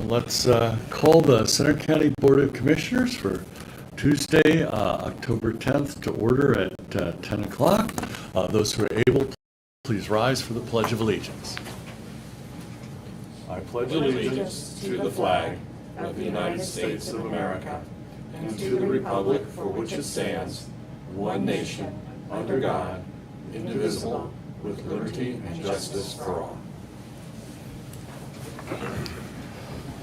Let's call the Center County Board of Commissioners for Tuesday, October 10th to order at 10 o'clock. Those who are able, please rise for the Pledge of Allegiance. I pledge allegiance to the flag of the United States of America and to the republic for which it stands, one nation, under God, indivisible, with liberty and justice for all.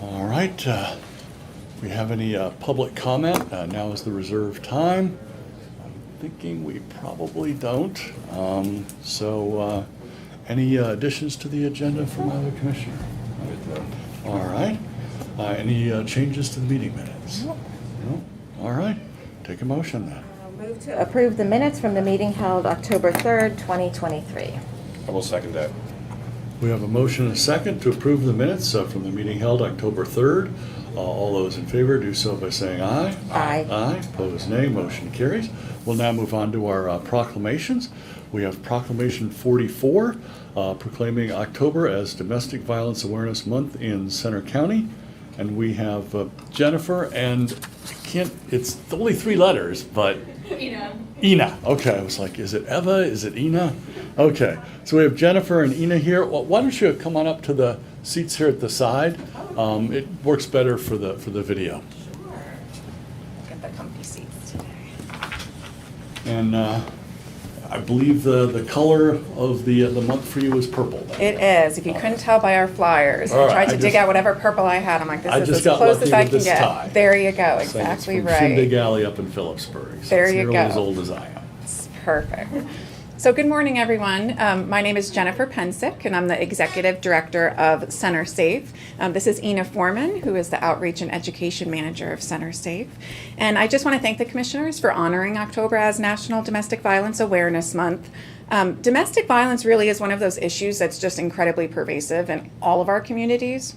All right. If we have any public comment, now is the reserved time. I'm thinking we probably don't. Any additions to the agenda from either commissioner? All right. Any changes to the meeting minutes? No. All right. Take a motion then. I'll move to approve the minutes from the meeting held October 3rd, 2023. I will second that. We have a motion and a second to approve the minutes from the meeting held October 3rd. All those in favor do so by saying aye. Aye. Aye. Opposed, nay. Motion carries. We'll now move on to our proclamations. We have Proclamation 44, proclaiming October as Domestic Violence Awareness Month in Center County. And we have Jennifer, and it's only 3 letters, but Ina. Okay, I was like, is it Eva? Is it Ina? Okay, so we have Jennifer and Ina here. Well, why don't you come on up to the seats here at the side? It works better for the video. Sure. Get the comfy seats today. And I believe the color of the month for you is purple. It is. If you couldn't tell by our flyers, All I right, tried to dig out whatever purple I had. I'm like, this is as close as I can get. Tie. There you go. It's like Exactly it's from Shindig right. Alley up in Phillipsburg. So There it's you nearly go. as old as I am. It's perfect. So good morning, everyone. My name is Jennifer Pensick, and I'm the Executive Director of Center Safe. This is Ina Foreman, who is the Outreach and Education Manager of Center Safe. And I just want to thank the commissioners for honoring October as National Domestic Violence Awareness Month. Domestic violence really is one of those issues that's just incredibly pervasive in all of our communities.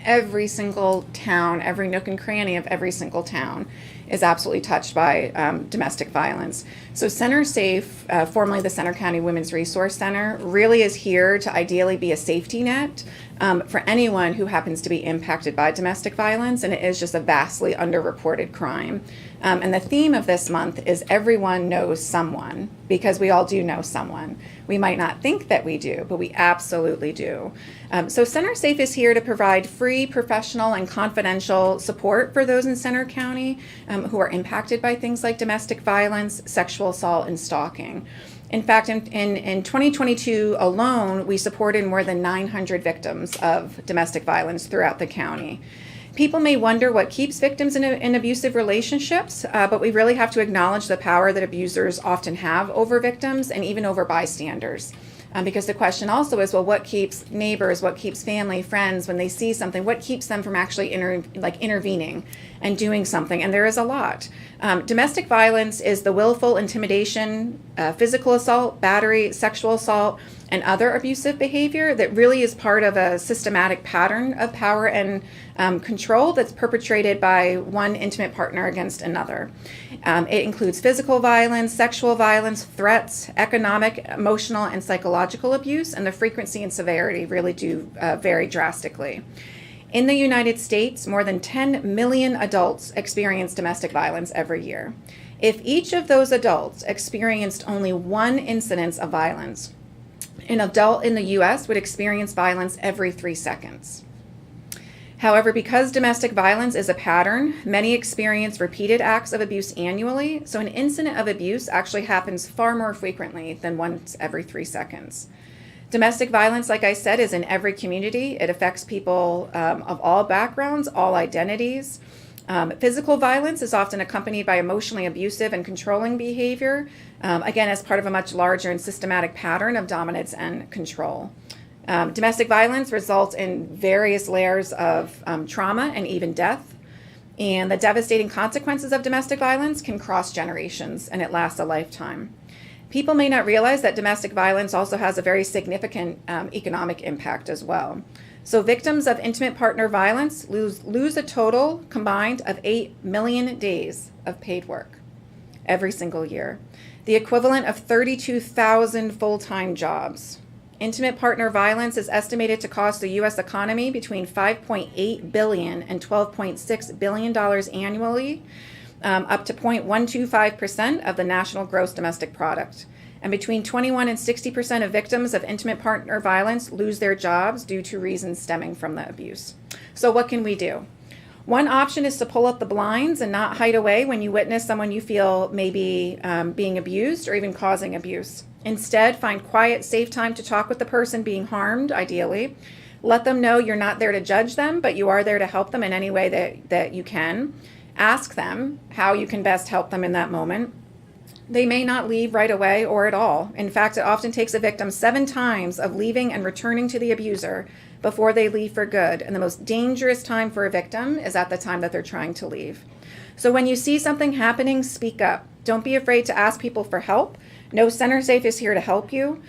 Every single town, every nook and cranny of every single town is absolutely touched by domestic violence. So Center Safe, formerly the Center County Women's Resource Center, really is here to ideally be a safety net for anyone who happens to be impacted by domestic violence, and it is just a vastly underreported crime. And the theme of this month is everyone knows someone, because we all do know someone. We might not think that we do, but we absolutely do. So Center Safe is here to provide free, professional, and confidential support for those in Center County who are impacted by things like domestic violence, sexual assault, and stalking. In fact, in 2022 alone, we supported more than 900 victims of domestic violence throughout the county. People may wonder what keeps victims in abusive relationships, but we really have to acknowledge the power that abusers often have over victims and even over bystanders. Because the question also is, well, what keeps neighbors, what keeps family, friends, when they see something, what keeps them from actually intervening and doing something? And there is a lot. Domestic violence is the willful intimidation, physical assault, battery, sexual assault, and other abusive behavior that really is part of a systematic pattern of power and control that's perpetrated by one intimate partner against another. It includes physical violence, sexual violence, threats, economic, emotional, and psychological abuse, and the frequency and severity really do vary drastically. In the United States, more than 10 million adults experience domestic violence every year. If each of those adults experienced only one incidence of violence, an adult in the U.S. would experience violence every 3 seconds. However, because domestic violence is a pattern, many experience repeated acts of abuse annually, so an incident of abuse actually happens far more frequently than once every 3 seconds. Domestic violence, like I said, is in every community. It affects people of all backgrounds, all identities. Physical violence is often accompanied by emotionally abusive and controlling behavior, again, as part of a much larger and systematic pattern of dominance and control. Domestic violence results in various layers of trauma and even death. And the devastating consequences of domestic violence can cross generations, and it lasts a lifetime. People may not realize that domestic violence also has a very significant economic impact as well. So victims of intimate partner violence lose a total combined of 8 million days of paid work every single year, the equivalent of 32,000 full-time jobs. Intimate partner violence is estimated to cost the U.S. economy between $5.8 billion and $12.6 billion annually, up to 0.125% of the national gross domestic product. And between 21 and 60% of victims of intimate partner violence lose their jobs due to reasons stemming from the abuse. So what can we do? One option is to pull up the blinds and not hide away when you witness someone you feel may be being abused or even causing abuse. Instead, find quiet, safe time to talk with the person being harmed, ideally. Let them know you're not there to judge them, but you are there to help them in any way that you can. Ask them how you can best help them in that moment. They may not leave right away or at all. In fact, it often takes a victim 7 times of leaving and returning to the abuser before they leave for good. And the most dangerous time for a victim is at the time that they're trying to leave. So when you see something happening, speak up. Don't be afraid to ask people for help. No, Center Safe is here to help you.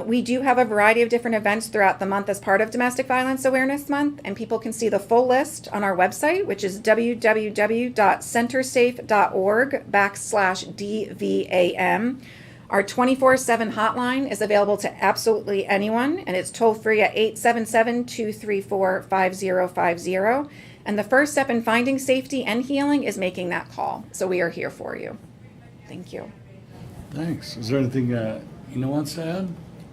We do have a variety of different events throughout the month as part of Domestic Violence Awareness Month, and people can see the full list on our website, which is www.centersafe.org/DVAM. Our 24/7 hotline is available to absolutely anyone, and it's toll free at 877-234-5050. And the first step in finding safety and healing is making that call. So we are here for you. Thank you. Thanks. Is there anything Ina wants to add?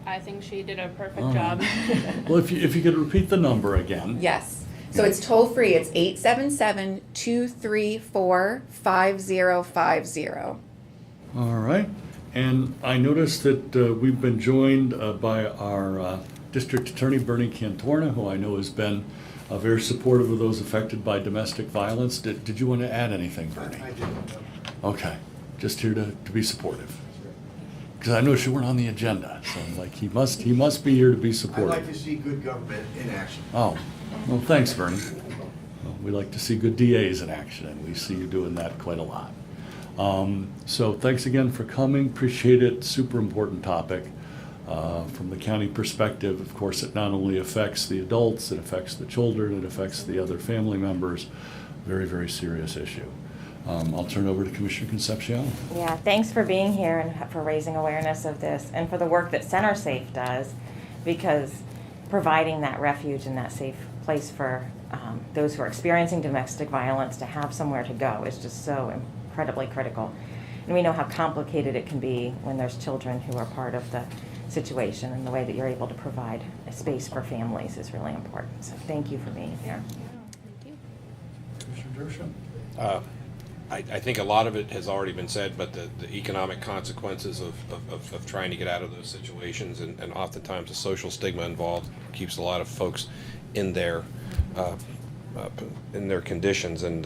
I think she did a perfect All job. right. Well, if you could repeat the number again. Yes. So it's toll free. It's 877-234-5050. All right. And I noticed that we've been joined by our District Attorney, Bernie Cantorna, who I know has been very supportive of those affected by domestic violence. Did you want to add anything, Bernie? I didn't know. Okay. Just here to be supportive. Because I know she weren't on the agenda, so I'm like, he must be here to be I'd supportive. like to see good government in action. Oh, well, thanks, Bernie. Well, we like to see good DAs in action, and we see you doing that quite a lot. So thanks again for coming. Appreciate it. Super important topic. From the county perspective, of course, it not only affects the adults, it affects the children, it affects the other family members. Very, very serious issue. I'll turn it over to Commissioner Concepcion. Yeah, thanks for being here and for raising awareness of this and for the work that Center Safe does, because providing that refuge and that safe place for those who are experiencing domestic violence to have somewhere to go is just so incredibly critical. And we know how complicated it can be when there's children who are part of the situation, and the way that you're able to provide a space for families is really important. So thank you for being here. Commissioner Dershowitz? I think a lot of it has already been said, but the economic consequences of trying to get out of those situations, and oftentimes the social stigma involved keeps a lot of folks in their conditions. And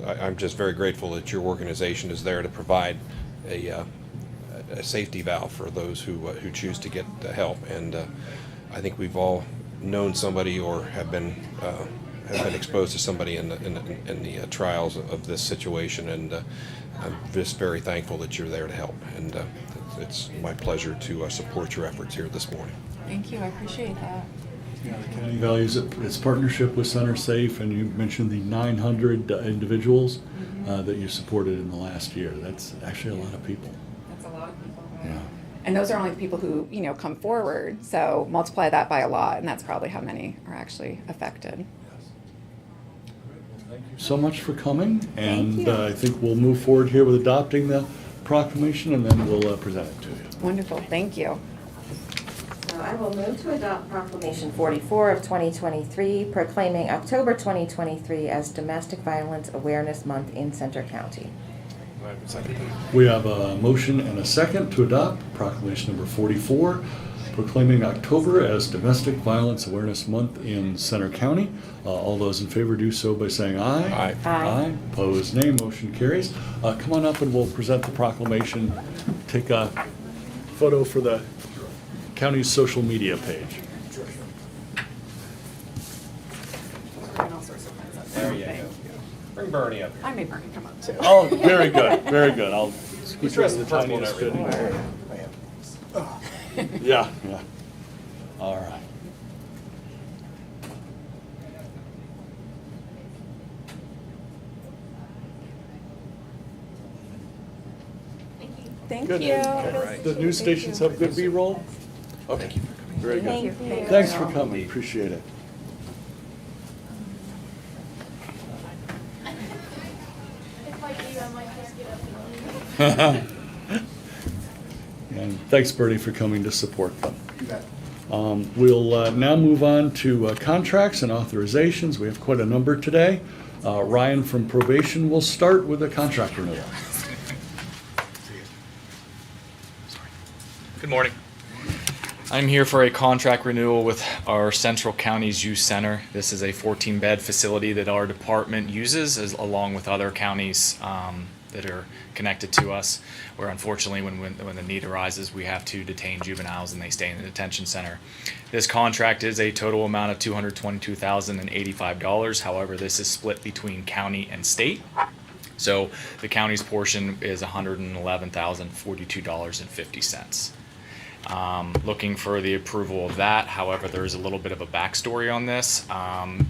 I'm just very grateful that your organization is there to provide a safety valve for those who choose to get help. And I think we've all known somebody or have been exposed to somebody in the trials of this situation, and I'm just very thankful that you're there to help. And it's my pleasure to support your efforts here this morning. Thank you. I appreciate that. Yeah, the county values its partnership with Center Safe, and you mentioned the 900 individuals that you supported in the last year. That's actually a lot of people. That's a lot of people. Yeah. And those are only the people who, come forward. So multiply that by a lot, and that's probably how many are actually affected. Thank you so much for coming, and you. I think we'll move forward here with adopting the proclamation, and then we'll present it to you. Wonderful. Thank you. So I will move to adopt Proclamation 44 of 2023, proclaiming October 2023 as Domestic Violence Awareness Month in Center County. We have a motion and a second to adopt proclamation number 44, proclaiming October as Domestic Violence Awareness Month in Center County. All those in favor do so by saying aye. Aye. Aye. Opposed, nay. Motion carries. Come on up and we'll present the proclamation. Take a photo for the county's social media page. There you go. Bring Bernie up. I made Bernie come up too. Oh, very good, very good. I'll scoot you in the purple and tiniest bit everything. more. Yeah, yeah. All right. Thank Good. you. The news stations have good B-roll? Okay. Thank you for coming. Very good. Thank you. Thanks for coming, appreciate it. And thanks, Bertie, for coming to support them. You bet. We'll now move on to contracts and authorizations. We have quite a number today. Ryan from probation will start with a contract renewal. Good morning. I'm here for a contract renewal with our Central Counties Youth Center. This is a 14-bed facility that our department uses along with other counties that are connected to us, where unfortunately when the need arises, we have to detain juveniles and they stay in the detention center. This contract is a total amount of $222,085. However, this is split between county and state. So the county's portion is $111,042.50. Looking for the approval of that. However, there is a little bit of a backstory on this.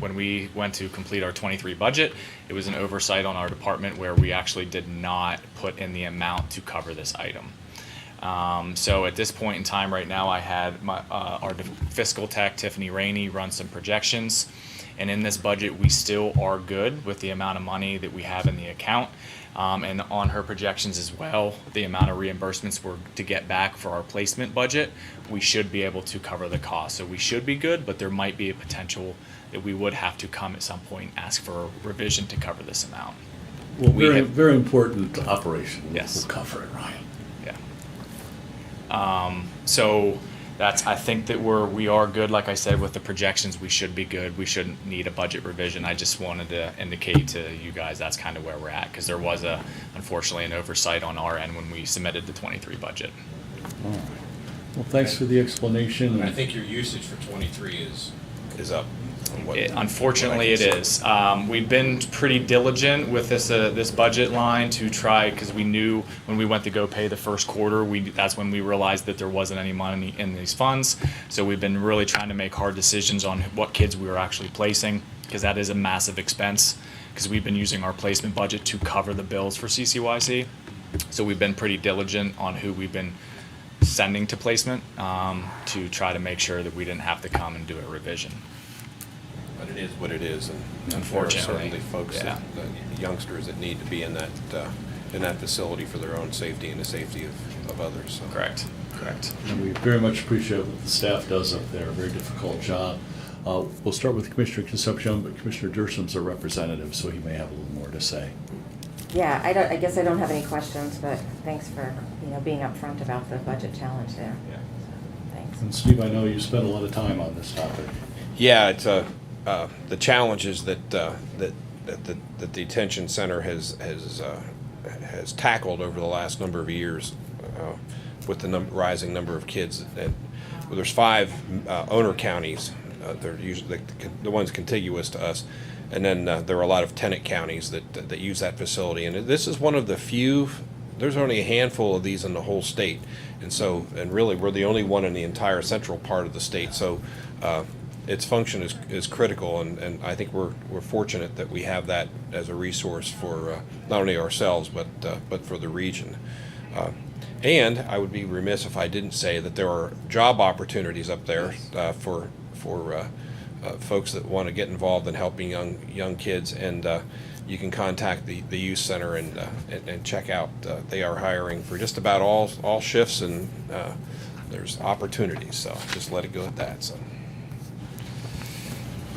When we went to complete our 23 budget, it was an oversight on our department where we actually did not put in the amount to cover this item. So at this point in time right now, I had our fiscal tech, Tiffany Rainey, run some projections. And in this budget, we still are good with the amount of money that we have in the account. And on her projections as well, the amount of reimbursements we're to get back for our placement budget, we should be able to cover the cost. So we should be good, but there might be a potential that we would have to come at some point and ask for a revision to cover this amount. Well, We very, have- very important operation. Yes. We'll cover it, Ryan. Yeah. So I think that we are good. Like I said, with the projections, we should be good. We shouldn't need a budget revision. I just wanted to indicate to you guys that's kind of where we're at, because there was unfortunately an oversight on our end when we submitted the 23 budget. All right. Well, thanks for the explanation. And I think your usage for 23 is up. From what- Unfortunately, what I it can is. see. We've been pretty diligent with this budget line to try, because we knew when we went to go pay the first quarter, that's when we realized that there wasn't any money in these funds. So we've been really trying to make hard decisions on what kids we were actually placing, because that is a massive expense, because we've been using our placement budget to cover the bills for CCYC. So we've been pretty diligent on who we've been sending to placement to try to make sure that we didn't have to come and do a revision. But it is what it is, and Unfortunately, there are certainly folks, yeah. that youngsters that need to be in that facility for their own safety and the safety of others. So. Correct. And we very much appreciate what the staff does up there, a very difficult job. We'll start with Commissioner Concepcion, but Commissioner Dersham's a representative, so he may have a little more to say. Yeah, I guess I don't have any questions, but thanks for, being upfront about the budget challenge there. Yeah. So, thanks. And Steve, I know you spent a lot of time on this topic. Yeah, it's the challenges that the detention center has tackled over the last number of years with the rising number of kids. And there's 5 owner counties. They're usually the ones contiguous to us, and then there are a lot of tenant counties that use that facility. And this is one of the few. There's only a handful of these in the whole state, and really we're the only one in the entire central part of the state. So its function is critical, and I think we're fortunate that we have that as a resource for not only ourselves but for the region. And I would be remiss if I didn't say that there are job opportunities up there for folks that want to get involved in helping young kids, and you can contact the youth center and check out. They are hiring for just about all shifts, and there's opportunities. So just let it go at that. So.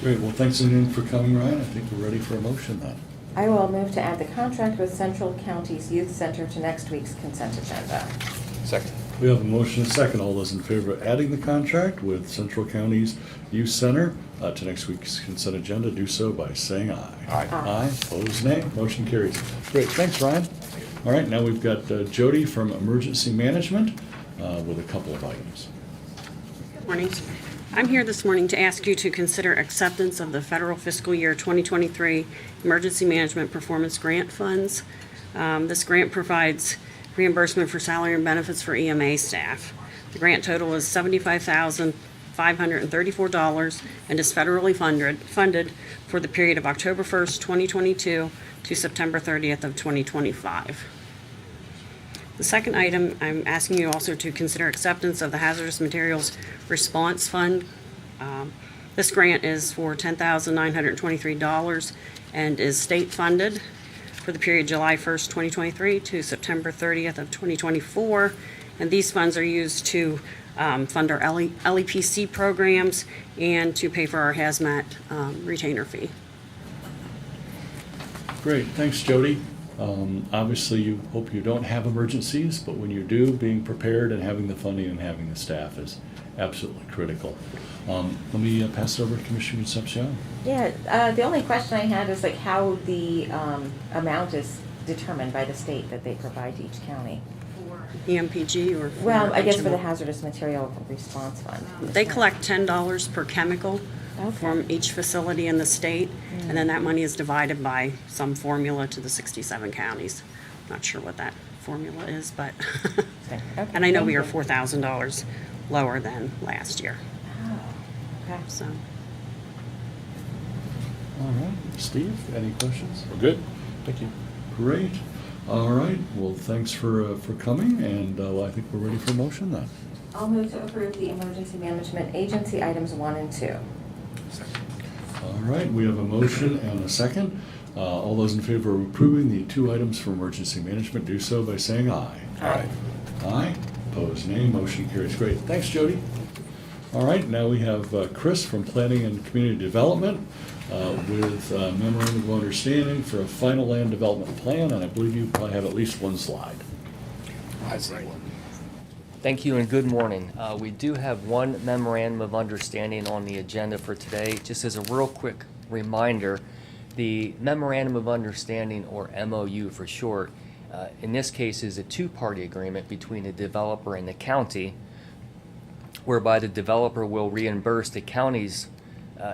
Great, well, thanks again for coming, Ryan. I think we're ready for a motion then. I will move to add the contract with Central Counties Youth Center to next week's consent agenda. Second. We have a motion and a second. All those in favor of adding the contract with Central Counties Youth Center to next week's consent agenda, do so by saying aye. Aye. Aye, opposed nay, motion carries. Great, thanks, Ryan. All right, now we've got Jody from Emergency Management with a couple of items. Good morning. I'm here this morning to ask you to consider acceptance of the federal fiscal year 2023 Emergency Management Performance Grant Funds. This grant provides reimbursement for salary and benefits for EMA staff. The grant total is $75,534 and is federally funded for the period of October 1st, 2022 to September 30th of 2025. The second item, I'm asking you also to consider acceptance of the Hazardous Materials Response Fund. This grant is for $10,923 and is state funded for the period July 1st, 2023 to September 30th of 2024. And these funds are used to fund our LEPC programs and to pay for our hazmat retainer fee. Great, thanks, Jody. Obviously, you hope you don't have emergencies, but when you do, being prepared and having the funding and having the staff is absolutely critical. Let me pass it over to Commissioner Concepcion. Yeah, the only question I had is like how the amount is determined by the state that they provide to each county. EMPG or for Well, I guess for the HMO. Hazardous Material Response Fund. They collect $10 per chemical from each facility in the state, and then that money is divided by some formula to the 67 counties. Not sure what that formula is, but, Okay, and I know we are thank you. $4,000 lower than last year, Oh, okay. so. All right, Steve, any questions? We're good. Thank you. Great. All right, well, thanks for coming, and I think we're ready for a motion then. I'll move to approve the Emergency Management Agency items 1 and 2. All right, we have a motion and a second. All those in favor of approving the 2 items for emergency management, do so by saying aye. Aye. Aye. Opposed, nay. Motion carries. Great. Thanks, Jody. All right, now we have Chris from Planning and Community Development with memorandum of understanding for a final land development plan, and I believe you probably have at least one slide. I see one. Thank you and good morning. We do have one memorandum of understanding on the agenda for today. Just as a real quick reminder, the memorandum of understanding, or MOU for short, in this case is a 2-party agreement between the developer and the county, whereby the developer will reimburse the county's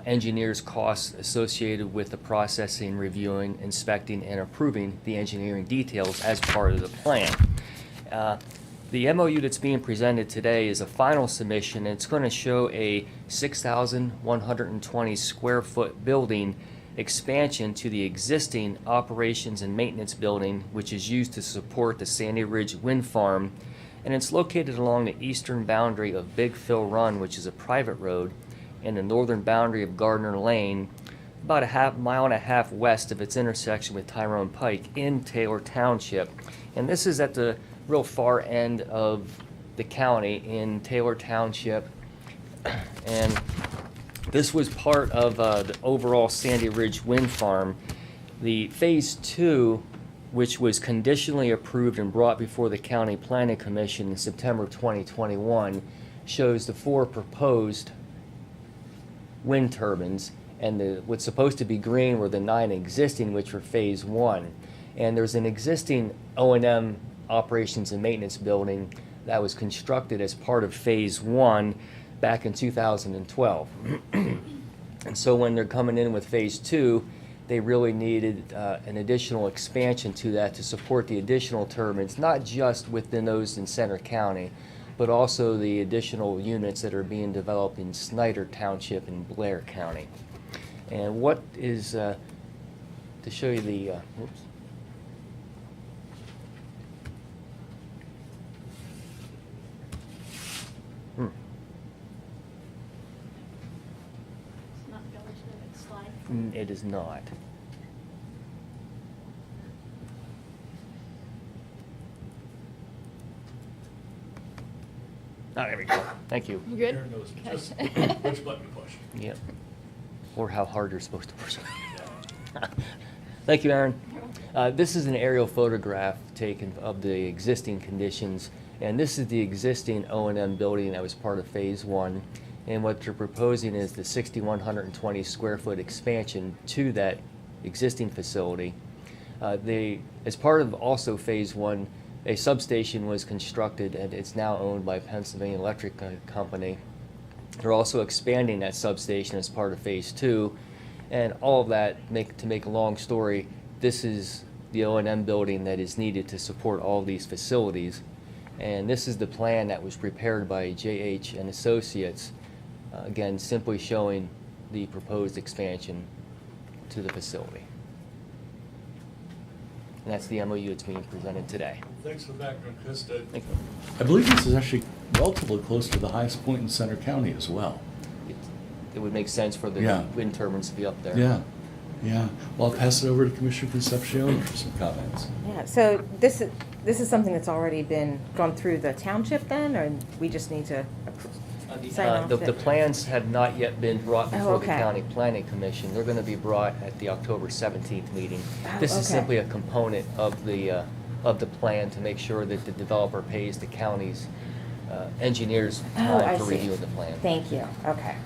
engineers' costs associated with the processing, reviewing, inspecting, and approving the engineering details as part of the plan. The MOU that's being presented today is a final submission. It's going to show a 6,120 square foot building expansion to the existing operations and maintenance building, which is used to support the Sandy Ridge Wind Farm. And it's located along the eastern boundary of Big Phil Run, which is a private road, and the northern boundary of Gardner Lane, about a mile and a half west of its intersection with Tyrone Pike in Taylor Township. And this is at the real far end of the county in Taylor Township. And this was part of the overall Sandy Ridge Wind Farm. The Phase 2, which was conditionally approved and brought before the County Planning Commission in September of 2021, shows the 4 proposed wind turbines, and what's supposed to be green were the 9 existing, which were Phase 1. And there's an existing O&M operations and maintenance building that was constructed as part of Phase 1 back in 2012. And so when they're coming in with Phase 2, they really needed an additional expansion to that to support the additional turbines, not just within those in Center County, but also the additional units that are being developed in Snyder Township and Blair County. And what is, to show you the, whoops. Not going to the next slide. It is not. Oh, there we go. Thank you. You good? Aaron knows just which button to push. Yep. Or how hard you're supposed to push. Thank you, Aaron. This is an aerial photograph taken of the existing conditions, and this is the existing O&M building that was part of Phase 1. And what they're proposing is the 6,120 square foot expansion to that existing facility. As part of also Phase 1, a substation was constructed, and it's now owned by Pennsylvania Electric Company. They're also expanding that substation as part of Phase 2, and all of that, to make a long story, this is the O&M building that is needed to support all these facilities. And this is the plan that was prepared by J.H. and Associates, again, simply showing the proposed expansion to the facility. And that's the MOU that's being presented today. Thanks for the background, Chris. Thank you. I believe this is actually relatively close to the highest point in Center County as well. It would make sense for the Yeah. wind turbines to be up there. Yeah, yeah. Well, I'll pass it over to Commissioner Concepcion for some comments. Yeah, so this is something that's already been gone through the township then, or we just need to sign off? The plans have not yet been brought before the okay. County Planning Commission. They're going to be brought at the October 17th meeting. This is okay. simply a component of the plan to make sure that the developer pays the county's engineers Oh, I time for see. reviewing the plan. Thank you, okay.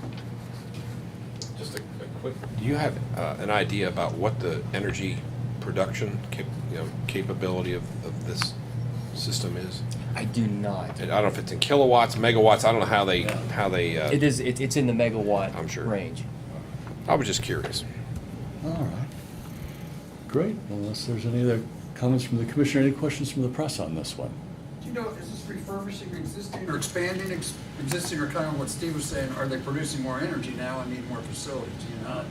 Just a quick, do you have an idea about what the energy production capability of this system is? I do not. And I don't know if it's in kilowatts, megawatts. I don't know how they It is. It's in the megawatt I'm sure. range. I was just curious. All right. Great. Unless there's any other comments from the Commissioner, any questions from the press on this one? Do you know, is this refurbishing existing or expanding existing, or kind of what Steve was saying, are they producing more energy now and need more facilities, do you know?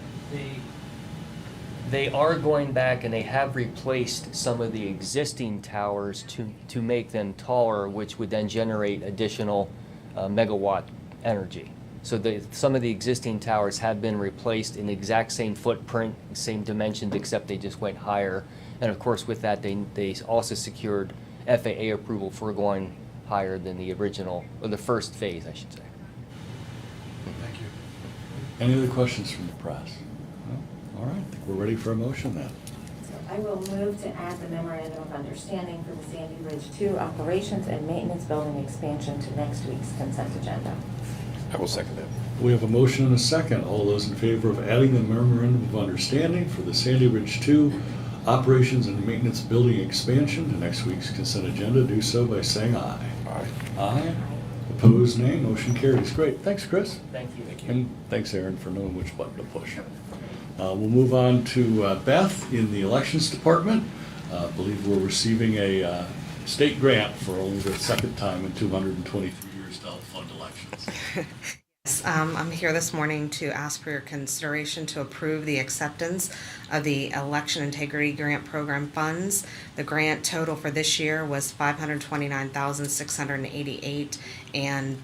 They are going back and they have replaced some of the existing towers to make them taller, which would then generate additional megawatt energy. So some of the existing towers have been replaced in the exact same footprint, same dimensions, except they just went higher. And of course, with that, they also secured FAA approval for going higher than the original, or the first phase, I should say. Thank you. Any other questions from the press? No? All right, I think we're ready for a motion then. So I will move to add the memorandum of understanding for the Sandy Ridge 2 operations and maintenance building expansion to next week's consent agenda. I will second that. We have a motion and a second. All those in favor of adding the memorandum of understanding for the Sandy Ridge 2 operations and maintenance building expansion to next week's consent agenda, do so by saying aye. Aye. Aye. Opposed, nay. Motion carries. Great. Thanks, Chris. Thank you. And thanks, Aaron, for knowing which button to push. We'll move on to Beth in the Elections Department. I believe we're receiving a state grant for only the second time in 223 years to help fund elections. Yes, I'm here this morning to ask for your consideration to approve the acceptance of the Election Integrity Grant Program funds. The grant total for this year was $529,688, and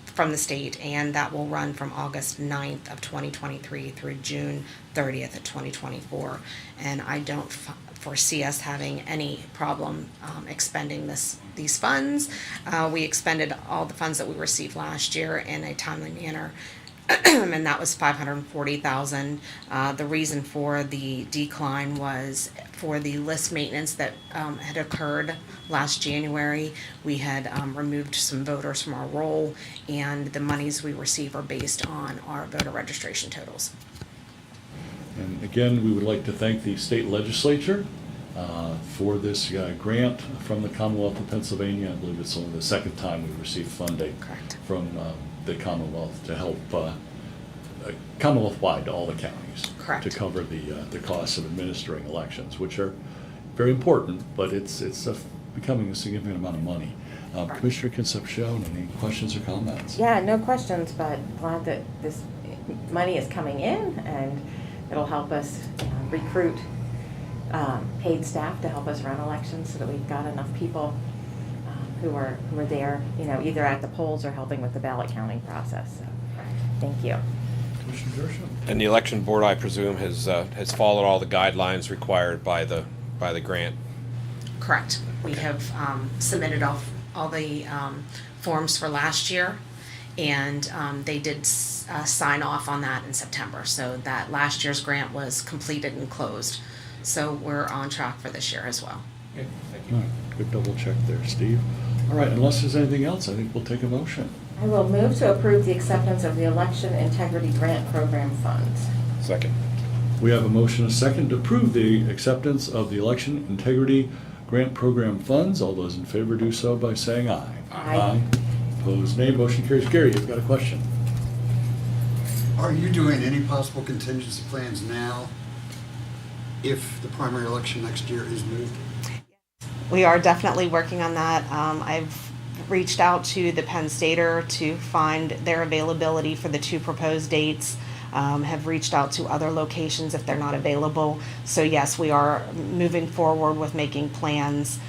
from the state, and that will run from August 9th of 2023 through June 30th of 2024. And I don't foresee us having any problem expending these funds. We expended all the funds that we received last year in a timely manner, and that was $540,000. The reason for the decline was for the list maintenance that had occurred last January. We had removed some voters from our roll, and the monies we receive are based on our voter registration totals. And again, we would like to thank the state legislature for this grant from the Commonwealth of Pennsylvania. I believe it's only the second time we've received funding Correct. from the Commonwealth to help Commonwealth-wide to all the counties. Correct. To cover the costs of administering elections, which are very important, but it's becoming a significant amount of money. Commissioner Concepcion, any questions or comments? Yeah, no questions, but glad that this money is coming in, and it'll help us recruit paid staff to help us run elections, so that we've got enough people who are there, either at the polls or helping with the ballot counting process. So, thank you. Commissioner Gershon? And the election board, I presume, has followed all the guidelines required by the grant. Correct. We have submitted all the forms for last year, and they did sign off on that in September. So that last year's grant was completed and closed. So we're on track for this year as well. Okay, thank All right, good double check there, Steve. All right, unless there's anything else, I think we'll take a motion. I will move to approve the acceptance of the Election Integrity Grant Program funds. Second. We have a motion and a second to approve the acceptance of the Election Integrity Grant Program funds. All those in favor do so by saying aye. Aye. Opposed, nay. Motion carries. Gary, you've got a question. Are you doing any possible contingency plans now if the primary election next year is moved? We are definitely working on that. I've reached out to the Penn Stater to find their availability for the two proposed dates. have reached out to other locations if they're not available. So yes, we are moving forward with making plans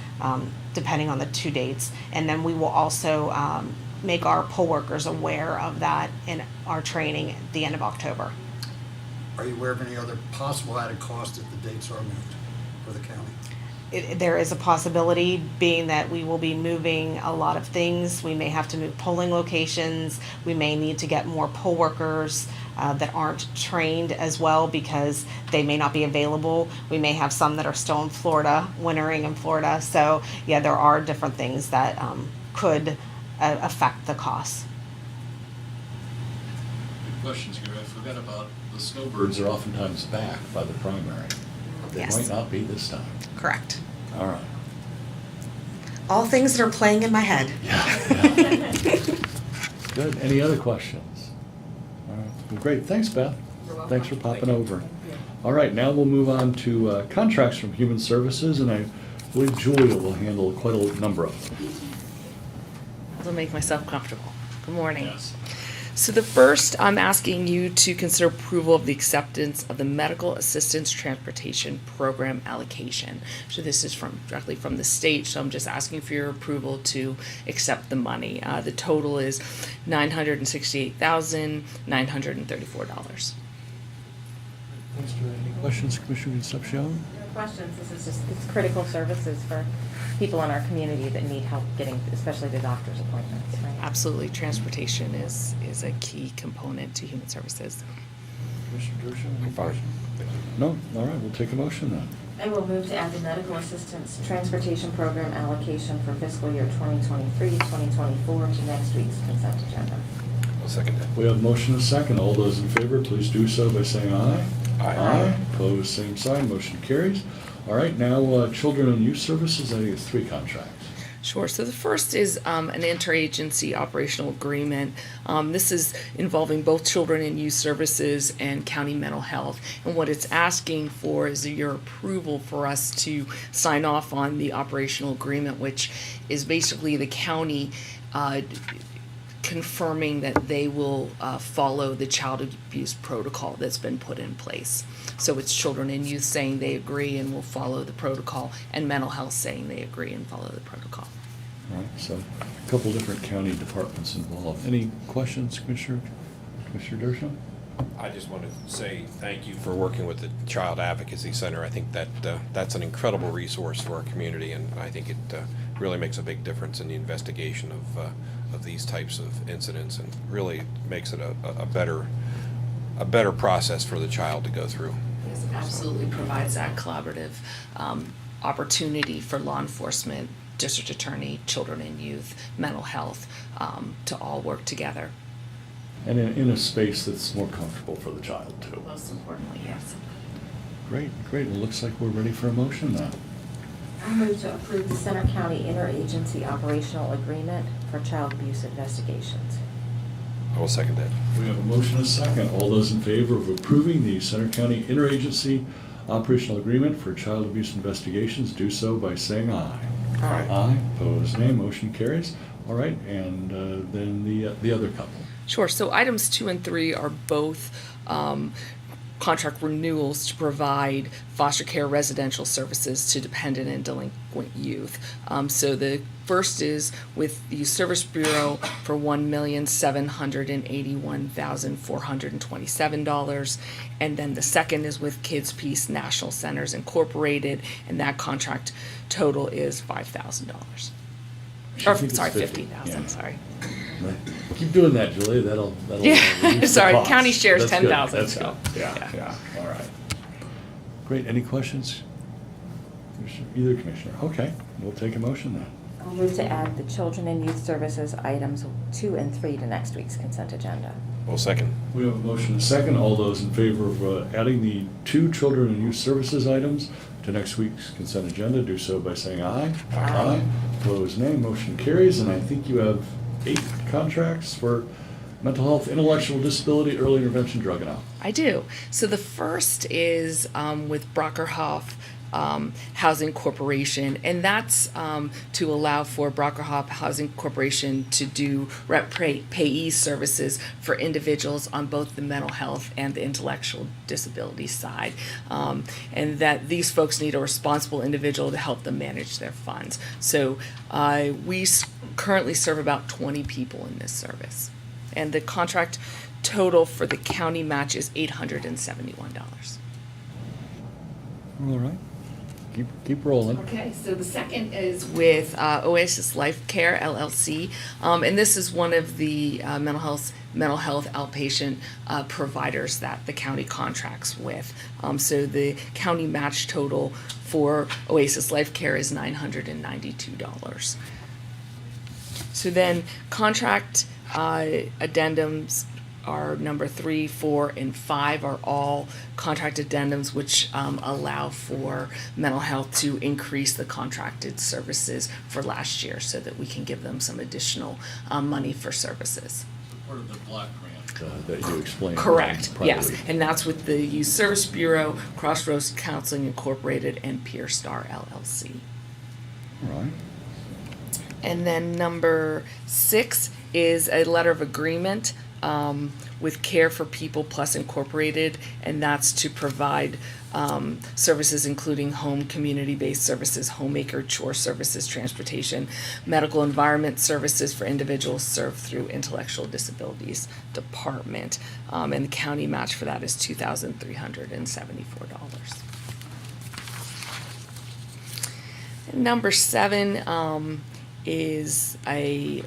depending on the 2 dates. And then we will also make our poll workers aware of that in our training at the end of October. Are you aware of any other possible added cost if the dates are moved for the county? There is a possibility, being that we will be moving a lot of things. We may have to move polling locations. We may need to get more poll workers that aren't trained as well because they may not be available. We may have some that are still in Florida, wintering in Florida. So yeah, there are different things that could affect the costs. Good questions here. I forgot about the snowbirds are oftentimes back by the primary. They Yes. might not be this time. Correct. All right. All things that are playing in my head. Yeah. Good. Any other questions? All right. Well, great. Thanks, Beth. Thanks for popping over. All right, now we'll move on to contracts from Human Services, and I believe Julia will handle quite a number of them. To make myself comfortable. Good morning. Yes. So the first, I'm asking you to consider approval of the acceptance of the Medical Assistance Transportation Program allocation. So this is directly from the state, so I'm just asking for your approval to accept the money. The total is $968,934. Thanks, Julia. Any questions, Commissioner Concepcion? No questions. This is just, it's critical services for people in our community that need help getting, especially the doctor's appointments, right? Absolutely, transportation is a key component to human services. Commissioner Dershowitz, any I'm fine. questions? No? All right, we'll take a motion then. I will move to add the Medical Assistance Transportation Program allocation for fiscal year 2023-2024 to next week's consent agenda. I'll second that. We have a motion and a second. All those in favor, please do so by saying aye. Aye. Opposed, same sign. Motion carries. All right, now Children and Youth Services, I think it's 3 contracts. Sure. So the first is an interagency operational agreement. This is involving both Children and Youth Services and County Mental Health. And what it's asking for is your approval for us to sign off on the operational agreement, which is basically the county confirming that they will follow the child abuse protocol that's been put in place. So it's Children and Youth saying they agree and will follow the protocol, and Mental Health saying they agree and follow the protocol. All right, so a couple different county departments involved. Any questions, Commissioner Dershowitz? I just want to say thank you for working with the Child Advocacy Center. I think that that's an incredible resource for our community, and I think it really makes a big difference in the investigation of these types of incidents, and really makes it a better process for the child to go through. Yes, it absolutely provides that collaborative opportunity for law enforcement, district attorney, children and youth, mental health, to all work together. And in a space that's more comfortable for the child, too. Most importantly, yes. Great, great. It looks like we're ready for a motion now. I move to approve the Center County Interagency Operational Agreement for Child Abuse Investigations. I will second that. We have a motion and a second. All those in favor of approving the Center County Interagency Operational Agreement for Child Abuse Investigations do so by saying aye. Aye. Aye. Opposed, nay. Motion carries. All right, and then the other couple. Sure. So items 2 and 3 are both contract renewals to provide foster care residential services to dependent and delinquent youth. So the first is with the Youth Service Bureau for $1,781,427, and then the second is with Kids Peace National Centers Incorporated, and that contract total is $5,000. I Or think it's sorry, 50, 15,000. yeah. Sorry. Keep doing that, Julia. That'll Yeah, reduce the sorry, cost. county share's That's good. 10,000, That's so, good. Yeah, yeah. yeah. All right. Great. Any questions? Either commissioner. Okay, we'll take a motion then. I'll move to add the Children and Youth Services items 2 and 3 to next week's consent agenda. Well, second. We have a motion and a second. All those in favor of adding the 2 Children and Youth Services items to next week's consent agenda do so by saying aye. Aye. Opposed, nay. Motion carries. And I think you have 8 contracts for mental health, intellectual disability, early intervention, drug and alcohol. I do. So the first is with Brockerhoff Housing Corporation, and that's to allow for Brockerhop Housing Corporation to do rep payee services for individuals on both the mental health and the intellectual disability side, and that these folks need a responsible individual to help them manage their funds. So we currently serve about 20 people in this service, and the contract total for the county match is $871. All right. Keep rolling. Okay, so the second is with Oasis Life Care LLC, and this is one of the mental health outpatient providers that the county contracts with. So the county match total for Oasis Life Care is $992. So then contract addendums are number 3, 4, and 5 are all contract addendums which allow for mental health to increase the contracted services for last year so that we can give them some additional money for services. Part of the block grant that you explained. Correct, yes. privately. And that's with the Youth Service Bureau, Crossroads Counseling Incorporated, and Peer Star LLC. All right. And then number 6 is a letter of agreement with Care for People Plus Incorporated, and that's to provide services including home community-based services, homemaker chore services, transportation, medical environment services for individuals served through Intellectual Disabilities Department. And the county match for that is $2,374. Number 7 is a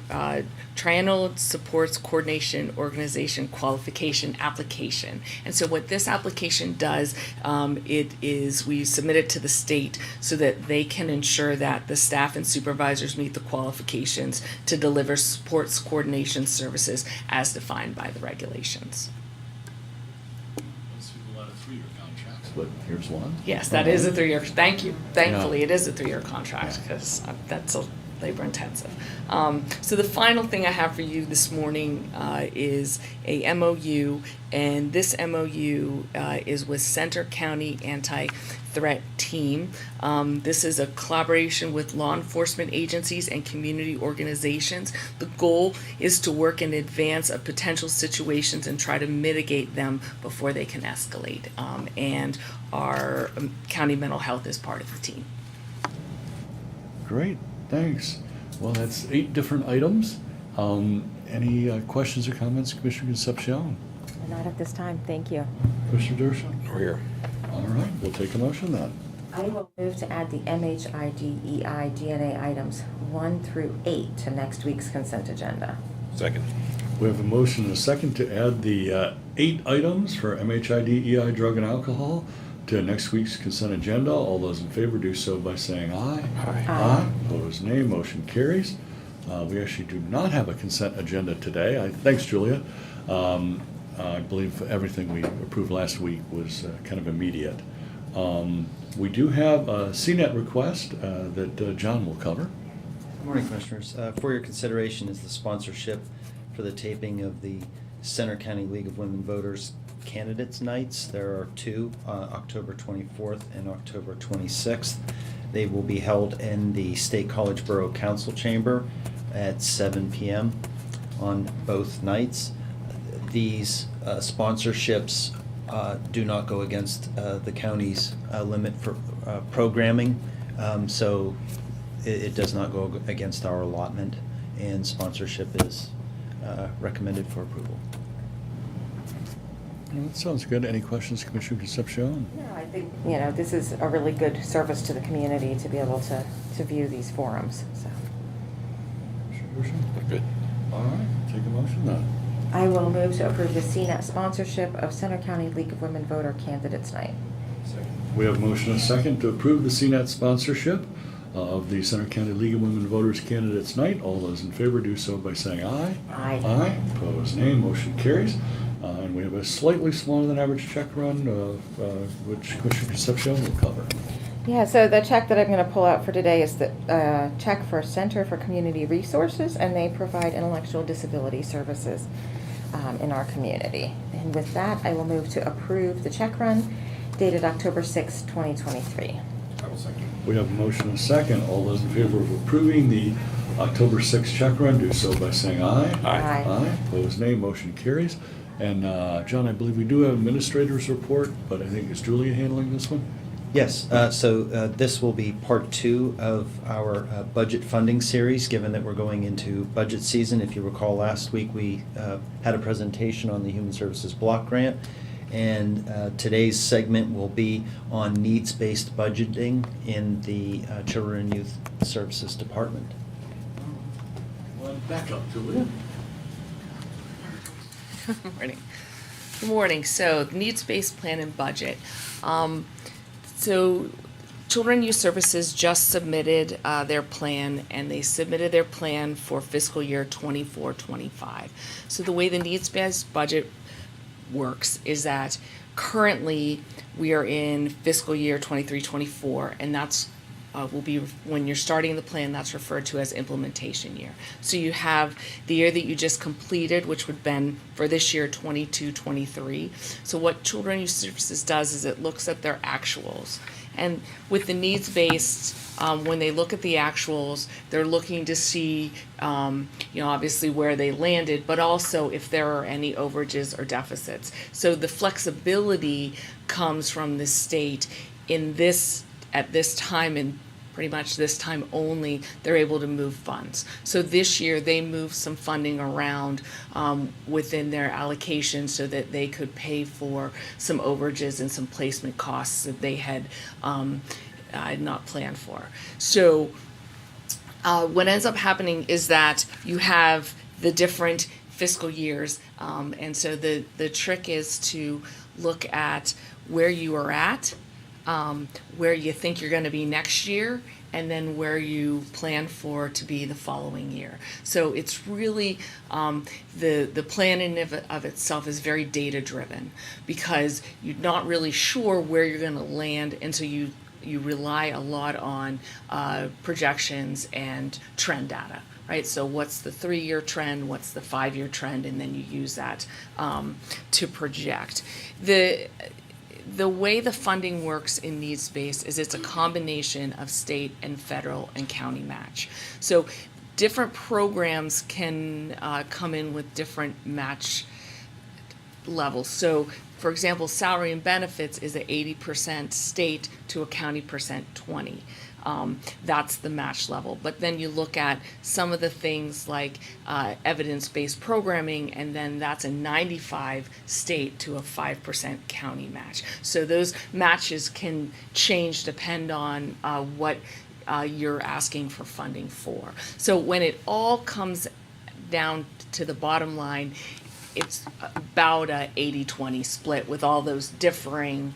Triennial Supports Coordination Organization Qualification application. And so what this application does, we submit it to the state so that they can ensure that the staff and supervisors meet the qualifications to deliver sports coordination services as defined by the regulations. Let's see a lot of 3-year contracts, but here's one. Yes, that is a 3-year, thank you. Thankfully, Yeah. it is a 3-year contract because that's a labor intensive. So the final thing I have for you this morning is a MOU, and this MOU is with Center County Anti-Threat Team. This is a collaboration with law enforcement agencies and community organizations. The goal is to work in advance of potential situations and try to mitigate them before they can escalate. And our county mental health is part of the team. Great, thanks. Well, that's 8 different items. Any questions or comments, Commissioner Concepcion? Not at this time, thank you. Commissioner Dershowitz? We're here. All right, we'll take a motion then. I will move to add the MHIDEI DNA items 1 through 8 to next week's consent agenda. Second. We have a motion and a second to add the 8 items for MHIDEI drug and alcohol to next week's consent agenda. All those in favor do so by saying aye. Aye. Aye. Opposed, nay. Motion carries. We actually do not have a consent agenda today. Thanks, Julia. I believe everything we approved last week was kind of immediate. We do have a CNET request that John will cover. Good morning, Commissioners. For your consideration is the sponsorship for the taping of the Center County League of Women Voters Candidates Nights. There are 2, October 24th and October 26th. They will be held in the State College Borough Council Chamber at 7 p.m. on both nights. These sponsorships do not go against the county's limit for programming, so it does not go against our allotment, and sponsorship is recommended for approval. Well, that sounds good. Any questions, Commissioner Concepcion? No, I think, this is a really good service to the community to be able to view these forums, so. Good. All right, take a motion then. I will move to approve the CNET sponsorship of Center County League of Women Voter Candidates Night. We have a motion and a second to approve the CNET sponsorship of the Center County League of Women Voters Candidates Night. All those in favor do so by saying aye. Aye. Aye. Opposed, nay. Motion carries. And we have a slightly smaller than average check run, which Commissioner Concepcion will cover. Yeah, so the check that I'm going to pull out for today is the check for Center for Community Resources, and they provide intellectual disability services in our community. And with that, I will move to approve the check run dated October 6, 2023. We have a motion and a second. All those in favor of approving the October 6th check run, do so by saying aye. Aye. Aye. Opposed, nay. Motion carries. And John, I believe we do have administrator's report, but I think is Julia handling this one? Yes, so this will be part 2 of our budget funding series, given that we're going into budget season. If you recall, last week we had a presentation on the Human Services Block Grant, and today's segment will be on needs-based budgeting in the Children and Youth Services Department. Well, back up, Julia. Good morning. Good morning. So, needs-based plan and budget. So, Children and Youth Services just submitted their plan, and they submitted their plan for fiscal year 24-25. So, the way the needs-based budget works is that currently we are in fiscal year 23-24, and that's will be when you're starting the plan, that's referred to as implementation year. So you have the year that you just completed, which would have been for this year 22-23. So what Children and Youth Services does is it looks at their actuals. And with the needs-based, when they look at the actuals, they're looking to see, obviously where they landed, but also if there are any overages or deficits. So the flexibility comes from the state at this time, and pretty much this time only, they're able to move funds. So this year they moved some funding around within their allocation so that they could pay for some overages and some placement costs that they had not planned for. So what ends up happening is that you have the different fiscal years, and so the trick is to look at where you are at, where you think you're going to be next year, and then where you plan for to be the following year. So it's really, the plan in of itself is very data driven, because you're not really sure where you're going to land, and so you rely a lot on projections and trend data. Right, so what's the 3-year trend, what's the 5-year trend, and then you use that to project. The way the funding works in needs-based is it's a combination of state and federal and county match. So different programs can come in with different match levels. So for example, salary and benefits is at 80% state to a county percent 20. That's the match level. But then you look at some of the things like evidence-based programming, and then that's a 95 state to a 5% county match. So those matches can change depend on what you're asking for funding for. So when it all comes down to the bottom line, it's about a 80-20 split with all those differing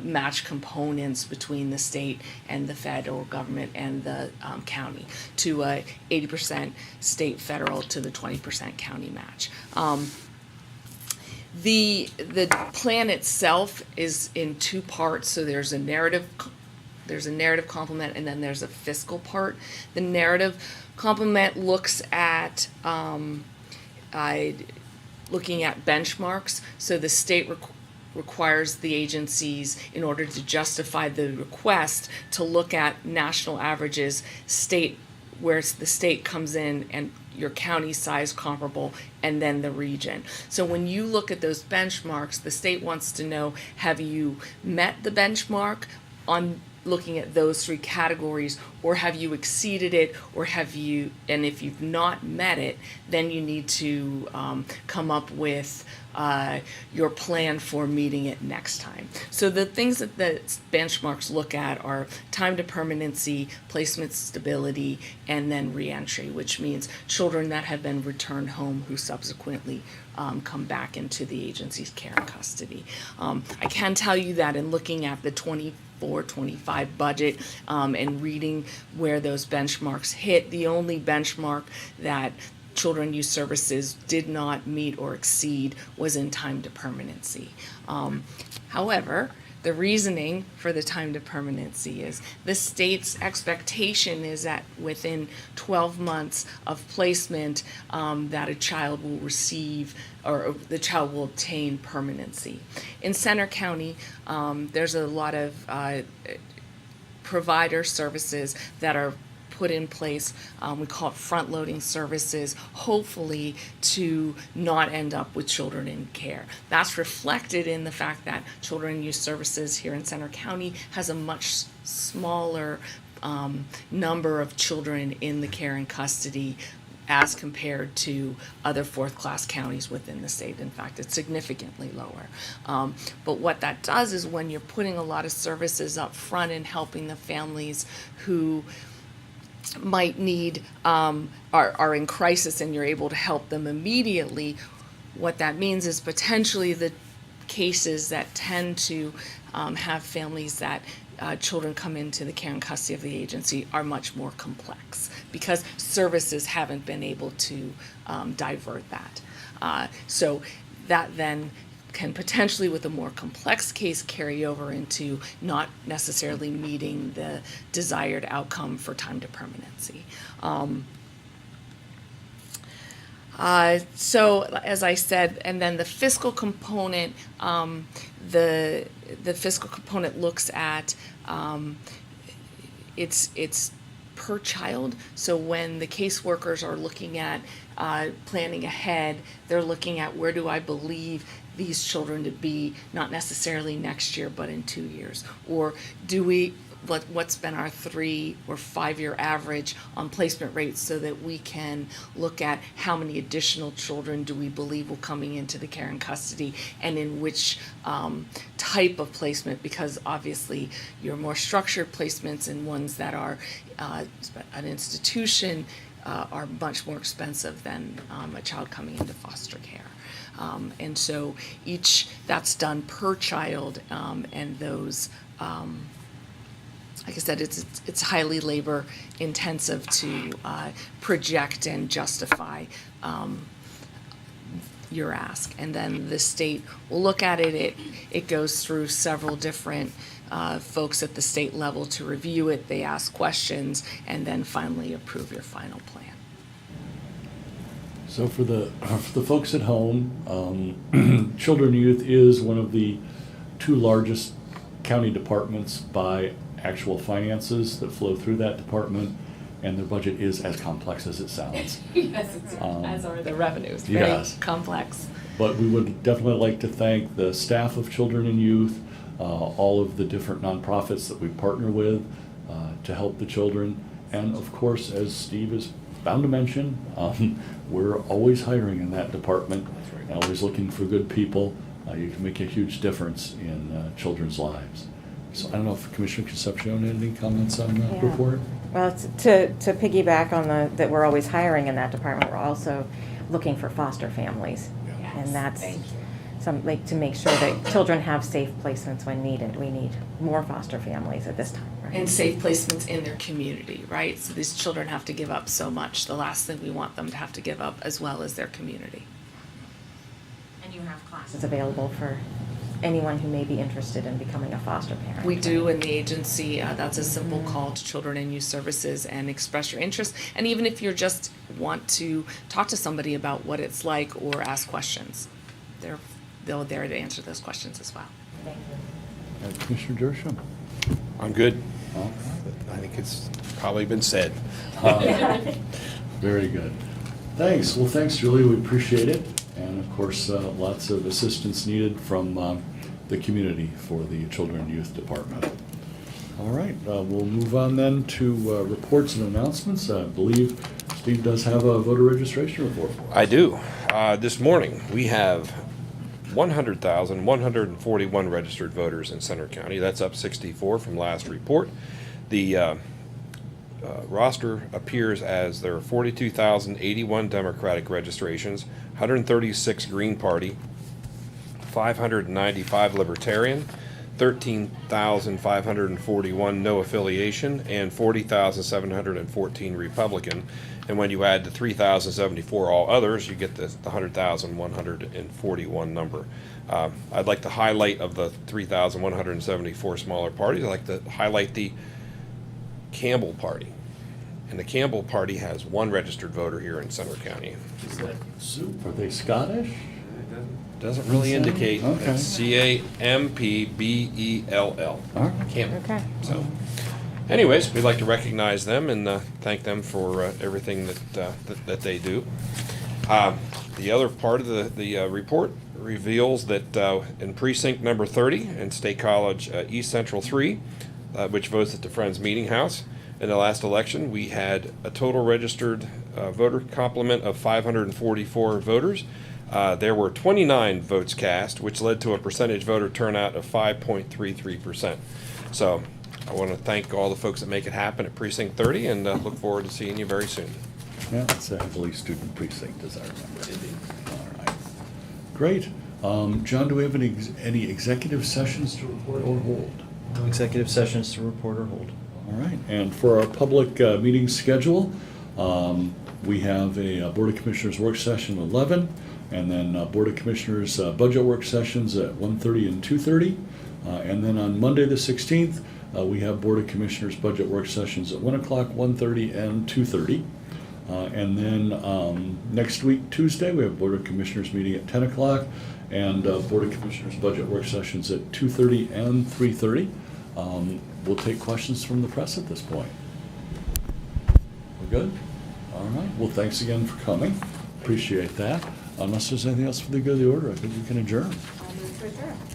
match components between the state and the federal government and the county, to a 80% state federal to the 20% county match. The plan itself is in 2 parts. So there's a narrative complement, and then there's a fiscal part. The narrative complement looks at looking at benchmarks. So the state requires the agencies, in order to justify the request, to look at national averages, where the state comes in and your county size comparable, and then the region. So when you look at those benchmarks, the state wants to know, have you met the benchmark on looking at those 3 categories, or have you exceeded it, or and if you've not met it, then you need to come up with your plan for meeting it next time. So the things that the benchmarks look at are time to permanency, placement stability, and then reentry, which means children that have been returned home who subsequently come back into the agency's care and custody. I can tell you that in looking at the 24-25 budget and reading where those benchmarks hit, the only benchmark that Children and Youth Services did not meet or exceed was in time to permanency. However, the reasoning for the time to permanency is the state's expectation is that within 12 months of placement that a child will receive, or the child will obtain permanency. In Center County, there's a lot of provider services that are put in place. We call it front-loading services, hopefully to not end up with children in care. That's reflected in the fact that Children and Youth Services here in Center County has a much smaller number of children in the care and custody as compared to other fourth-class counties within the state. In fact, it's significantly lower. But what that does is when you're putting a lot of services up front and helping the families who might need, are in crisis, and you're able to help them immediately, what that means is potentially the cases that tend to have families that children come into the care and custody of the agency are much more complex because services haven't been able to divert that. So that then can potentially, with a more complex case, carry over into not necessarily meeting the desired outcome for time to permanency. So as I said, and then the fiscal component, the fiscal component looks at it's per child. So when the caseworkers are looking at planning ahead, they're looking at where do I believe these children to be, not necessarily next year, but in 2 years, or do we what's been our 3 or 5 year average on placement rates so that we can look at how many additional children do we believe will coming into the care and custody and in which type of placement, because obviously your more structured placements and ones that are an institution are much more expensive than a child coming into foster care. And so that's done per child, and those like I said, it's highly labor intensive to project and justify your ask. And then the state will look at it. It goes through several different folks at the state level to review it. They ask questions and then finally approve your final plan. So for the folks at home, Children and Youth is one of the 2 largest county departments by actual finances that flow through that department, and their budget is as complex as it sounds. Yes, as are the revenues. Yes. Very complex. But we would definitely like to thank the staff of Children and Youth, all of the different nonprofits that we partner with to help the children, and of course, as Steve is bound to mention, we're always hiring in that department, and always looking for good people. You can make a huge difference in children's lives. So I don't know if Commissioner Concepcion had any comments on the report? Well, to piggyback on that we're always hiring in that department, we're also looking for foster families. Yes, And that's thank you. to make sure that children have safe placements when needed. We need more foster families at this time, right? And safe placements in their community, right? So these children have to give up so much. The last thing we want them to have to give up as well as their community. And you have classes available for anyone who may be interested in becoming a foster parent. We do in the agency. That's a simple call to Children and Youth Services and express your interest. And even if you just want to talk to somebody about what it's like or ask questions, they're there to answer those questions as well. Thank you. Commissioner Dershowitz? I'm good. All I think it's probably been said. right. Very good. Thanks. Well, thanks, Julie. We appreciate it. And of course, lots of assistance needed from the community for the Children and Youth Department. All right, we'll move on then to reports and announcements. I believe Steve does have a voter registration report for us. I do. This morning, we have 100,141 registered voters in Center County. That's up 64 from last report. The roster appears as there are 42,081 Democratic registrations, 136 Green Party, 595 Libertarian, 13,541 no affiliation, and 40,714 Republican. And when you add the 3,074 all others, you get the 100,141 number. I'd like to highlight of the 3,174 smaller parties, I'd like to highlight the Campbell Party. And the Campbell Party has 1 registered voter here in Center County. Soup, are they Scottish? Doesn't really indicate. Okay. It's Campbell. All right. Campbell. Okay. So, anyways, we'd like to recognize them and thank them for everything that they do. The other part of the report reveals that in precinct number 30 in State College East Central 3, which votes at the Friends Meeting House, in the last election, we had a total registered voter complement of 544 voters. There were 29 votes cast, which led to a percentage voter turnout of 5.33%. So I want to thank all the folks that make it happen at Precinct 30 and look forward to seeing you very soon. Yeah, it's a heavily student precinct, as I remember. All right. Great. John, do we have any executive sessions to report or hold? No executive sessions to report or hold. All right. And for our public meeting schedule, we have a Board of Commissioners work session at 11, and then Board of Commissioners budget work sessions at 1:30 and 2:30. And then on Monday the 16th, we have Board of Commissioners budget work sessions at 1 o'clock, 1:30, and 2:30. And then next week, Tuesday, we have Board of Commissioners meeting at 10 o'clock and Board of Commissioners budget work sessions at 2:30 and 3:30. We'll take questions from the press at this point. We're good? All right. Well, thanks again for coming. Appreciate that. Unless there's anything else for the good of the order, I think we can adjourn.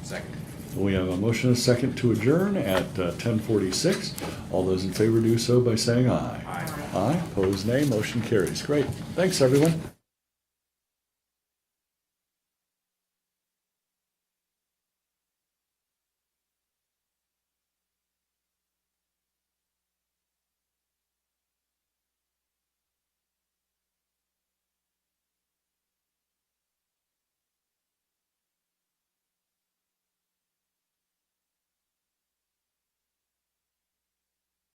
Second. We have a motion and a second to adjourn at 10:46. All those in favor do so by saying aye. Aye. Aye. Opposed, nay. Motion carries. Great. Thanks, everyone.